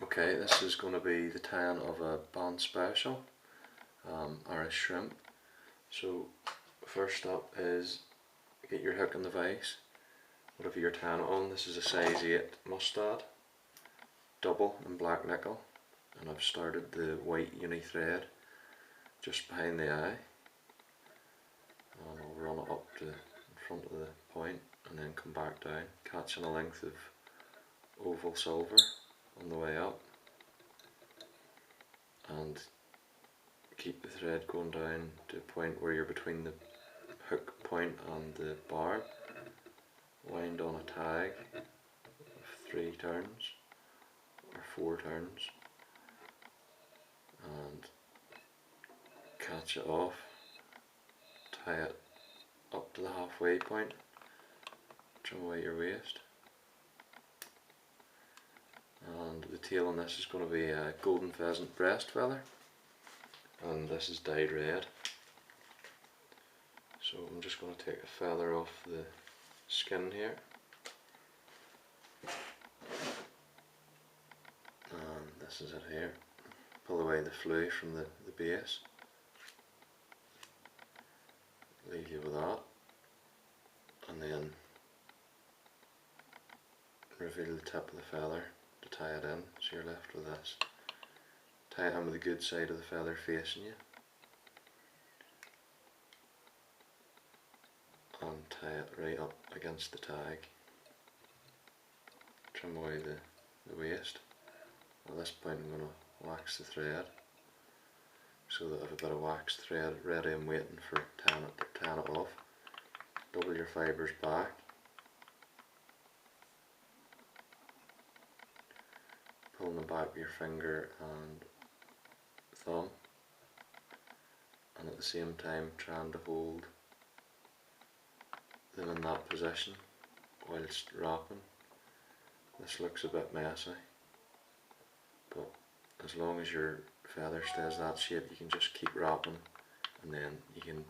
Okay, this is going to be the tan of a bann special, or a shrimp. So first up is get your hook in the vise, whatever you're tanning on. This is a size 8 mustad, double in black nickel, and I've started the white uni thread just behind the eye, and I'll run it up to in front of the point and then come back down, catching a length of oval silver on the way up, and keep the thread going down to a point where you're between the hook point and the barb. Wind on a tag of 3 turns or 4 turns and catch it off, tie it up to the halfway point, trim away your waist, and the tail on this is going to be a golden pheasant breast feather, and this is dyed red. So I'm just going to take a feather off the skin here, and this is it here. Pull away the flue from the base, leave you with that, and then reveal the tip of the feather to tie it in, so you're left with this. Tie it in with the good side of the feather facing you, and tie it right up against the tag. Trim away the waist. At this point I'm going to wax the thread, so that I have a bit of waxed thread ready and waiting for tan it off. Double your fibres back, pulling the back with your finger and thumb, and at the same time trying to hold them in that position whilst wrapping. This looks a bit messy, but as long as your feather stays that shape, you can just keep wrapping, and then you can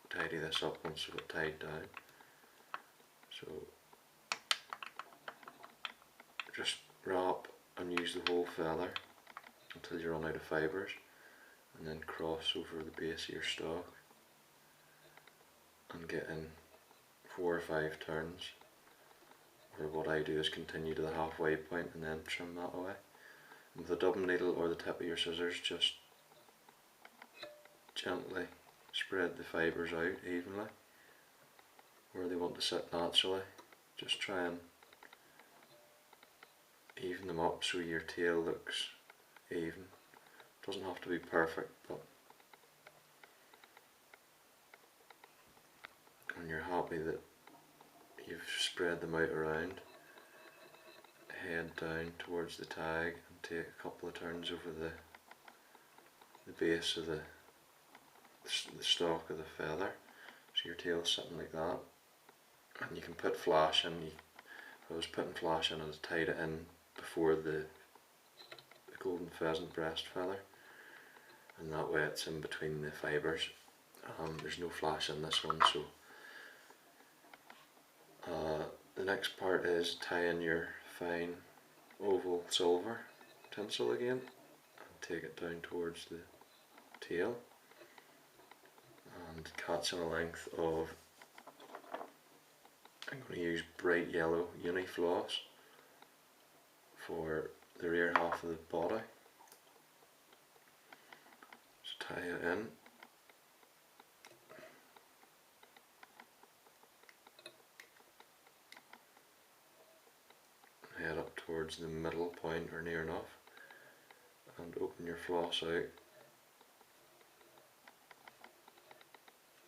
tidy this up once you've got tied down. So just wrap and use the whole feather until you run out of fibres, and then cross over the base of your stalk and get in 4 or 5 turns, or what I do is continue to the halfway point and then trim that away. With a dubbing needle or the tip of your scissors, just gently spread the fibres out evenly where they want to sit naturally. Just try and even them up so your tail looks even. Doesn't have to be perfect, but when you're happy that you've spread them out around, head down towards the tag and take a couple of turns over the base of the stalk of the feather, so your tail's sitting like that. And you can put flash in. If I was putting flash in, I was tied it in before the golden pheasant breast feather, and that way it's in between the fibres. There's no flash in this one, so the next part is tying your fine oval silver tinsel again, and take it down towards the tail, and catching a length of, I'm going to use bright yellow uni floss for the rear half of the body. So tie it in, head up towards the middle point or near enough, and open your floss out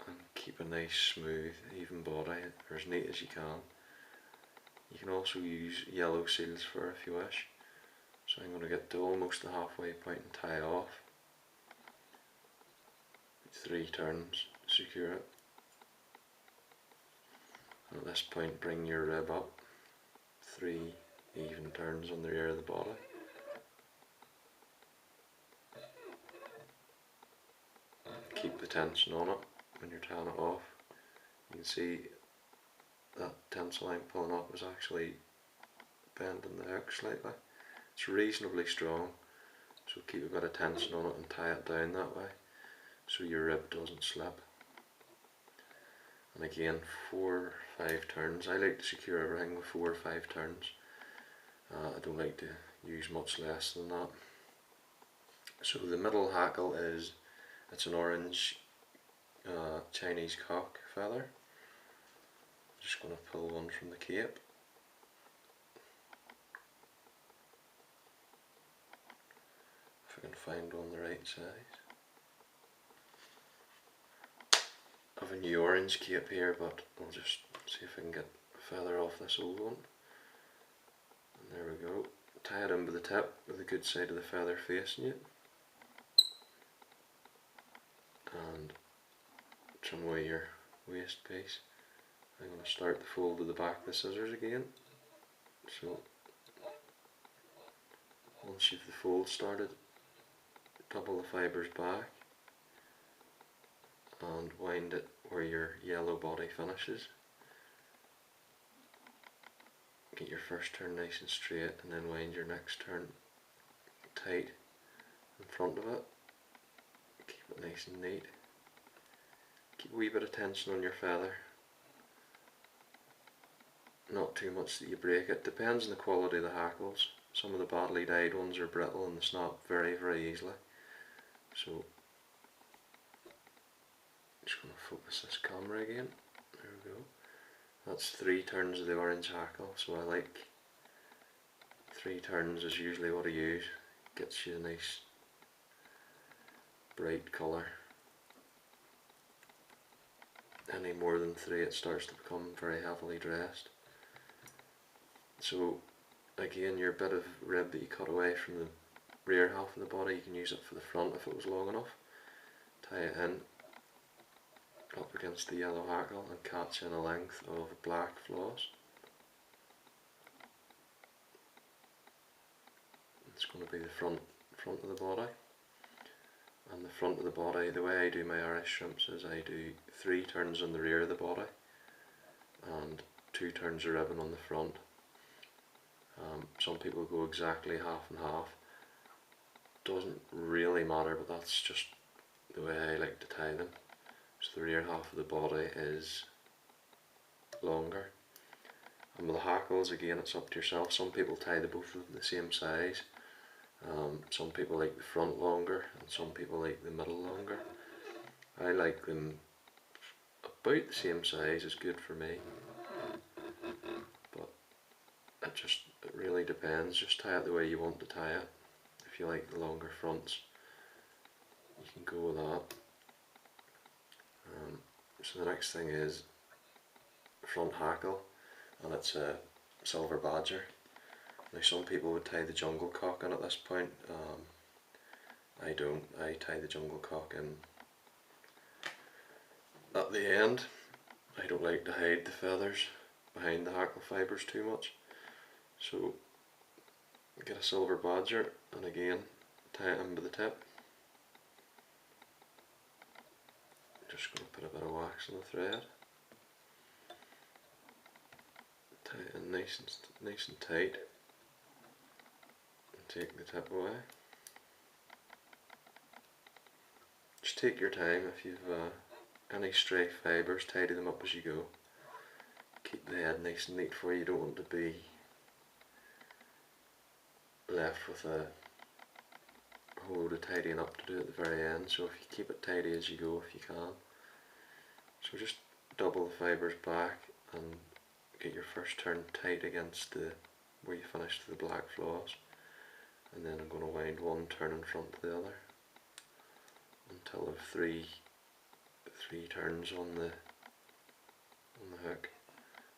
and keep a nice smooth even body, or as neat as you can. You can also use yellow seals fur if you wish. So I'm going to get to almost the halfway point and tie off. 3 turns to secure it. And at this point bring your rib up, 3 even turns on the rear of the body. Keep the tension on it when you're tying it off. You can see that tinsel I'm pulling up is actually bending the hook slightly, It's reasonably strong, so keep a bit of tension on it and tie it down that way so your rib doesn't slip. And again, 4 or 5 turns. I like to secure everything with 4 or 5 turns. I don't like to use much less than that. So the middle hackle it's an orange Chinese cock feather. I'm just going to pull one from the cape. If I can find one the right size. I have a new orange cape here, but I'll just see if I can get a feather off this old one. And there we go. Tie it in with the tip with the good side of the feather facing you. And trim away your waist piece. I'm going to start the fold with the back of the scissors again. So once you've the fold started, double the fibres back and wind it where your yellow body finishes. Get your first turn nice and straight and then wind your next turn tight in front of it. Keep it nice and neat. Keep a wee bit of tension on your feather. Not too much that you break it. Depends on the quality of the hackles. Some of the badly dyed ones are brittle and they snap very, very easily. So I'm just going to focus this camera again. There we go. That's 3 turns of the orange hackle, so I like 3 turns is usually what I use. Gets you a nice bright colour. Any more than 3 it starts to become very heavily dressed. So again, your bit of rib that you cut away from the rear half of the body, you can use it for the front if it was long enough. Tie it in up against the yellow hackle and catch in a length of black floss. It's going to be the front of the body. And the front of the body, the way I do my Irish shrimps is I do 3 turns on the rear of the body and 2 turns of ribbon on the front. Some people go exactly half and half. Doesn't really matter, but that's just the way I like to tie them. So the rear half of the body is longer. And with the hackles, again, it's up to yourself. Some people tie the both of them the same size. Some people like the front longer and some people like the middle longer. I like them about the same size is good for me, but it really depends. Just tie it the way you want to tie it. If you like the longer fronts, you can go with that. So the next thing is front hackle, and it's a silver badger. Now some people would tie the jungle cock in at this point. I don't. I tie the jungle cock in at the end. I don't like to hide the feathers behind the hackle fibres too much. So get a silver badger and again tie it in with the tip. Just going to put a bit of wax on the thread. Tie it in nice and tight. And take the tip away. Just take your time. If you've any stray fibres, tidy them up as you go. Keep the head nice and neat for you. You don't want to be left with a whole load of tidying up to do at the very end. So if you keep it tidy as you go, if you can. So just double the fibres back and get your first turn tight against the where you finished the black floss, and then I'm going to wind one turn in front of the other until I've three turns on the hook.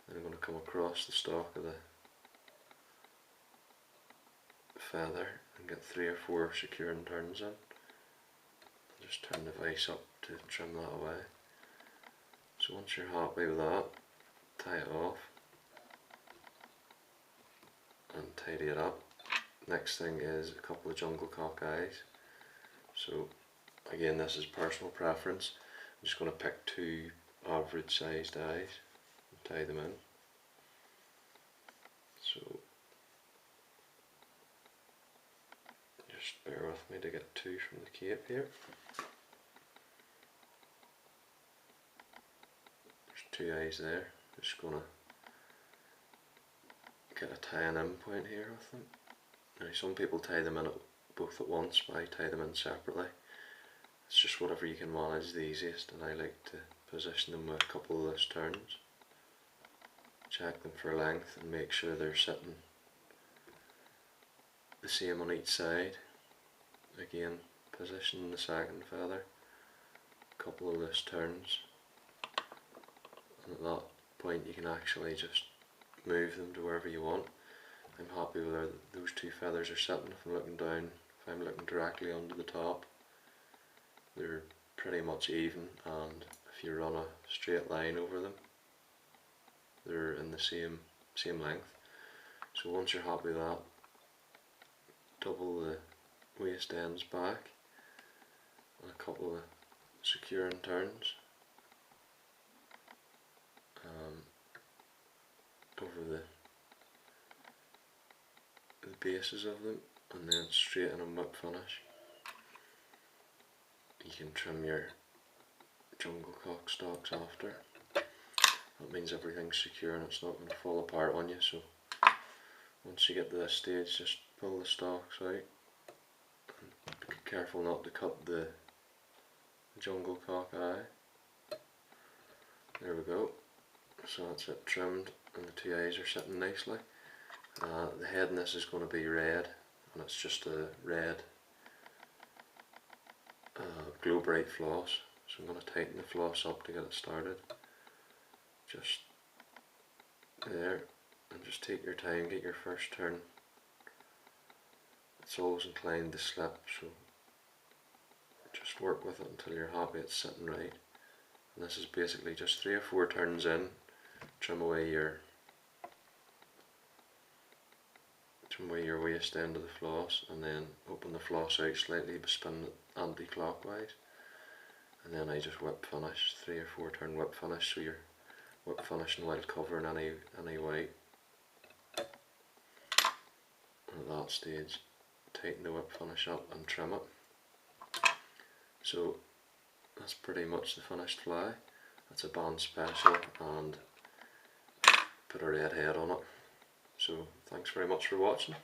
Then I'm going to come across the stalk of the feather and get 3 or 4 securing turns in. Just turn the vise up to trim that away. So once you're happy with that, tie it off and tidy it up. Next thing is a couple of jungle cock eyes. So again, this is personal preference. I'm just going to pick 2 average sized eyes and tie them in. So Just bear with me to get two from the cape here. There's two eyes there. Just gonna get a tie-in point here with them. Now some people tie them in both at once, but I tie them in separately. It's just whatever you can manage the easiest, and I like to position them with a couple of loose turns. Check them for length and make sure they're sitting the same on each side. Again, position the second feather, a couple of loose turns, and at that point you can actually just move them to wherever you want. I'm happy with where those two feathers are sitting. If I'm looking down, if I'm looking directly under the top, they're pretty much even, and if you run a straight line over them, they're in the same length. So once you're happy with that, double the waist ends back and a couple of securing turns over the bases of them, and then straighten and whip finish. You can trim your jungle cock stalks after. That means everything's secure and it's not going to fall apart on you. So once you get to this stage, just pull the stalks out. And be careful not to cut the jungle cock eye. There we go. So that's it trimmed, and the two eyes are sitting nicely. The head in this is going to be red, and it's just a red Glow Bright floss. So I'm going to tighten the floss up to get it started. Just there, and just take your time, get your first turn. It's always inclined to slip, so just work with it until you're happy it's sitting right. And this is basically just 3 or 4 turns in. Trim away your waist end of the floss, and then open the floss out slightly but spin it anti-clockwise, and then I just whip finish, 3 or 4 turn whip finish, so you're whip finishing while covering any white. And at that stage, tighten the whip finish up and trim it. So that's pretty much the finished fly. That's a bann special, and put a red head on it. So thanks very much for watching.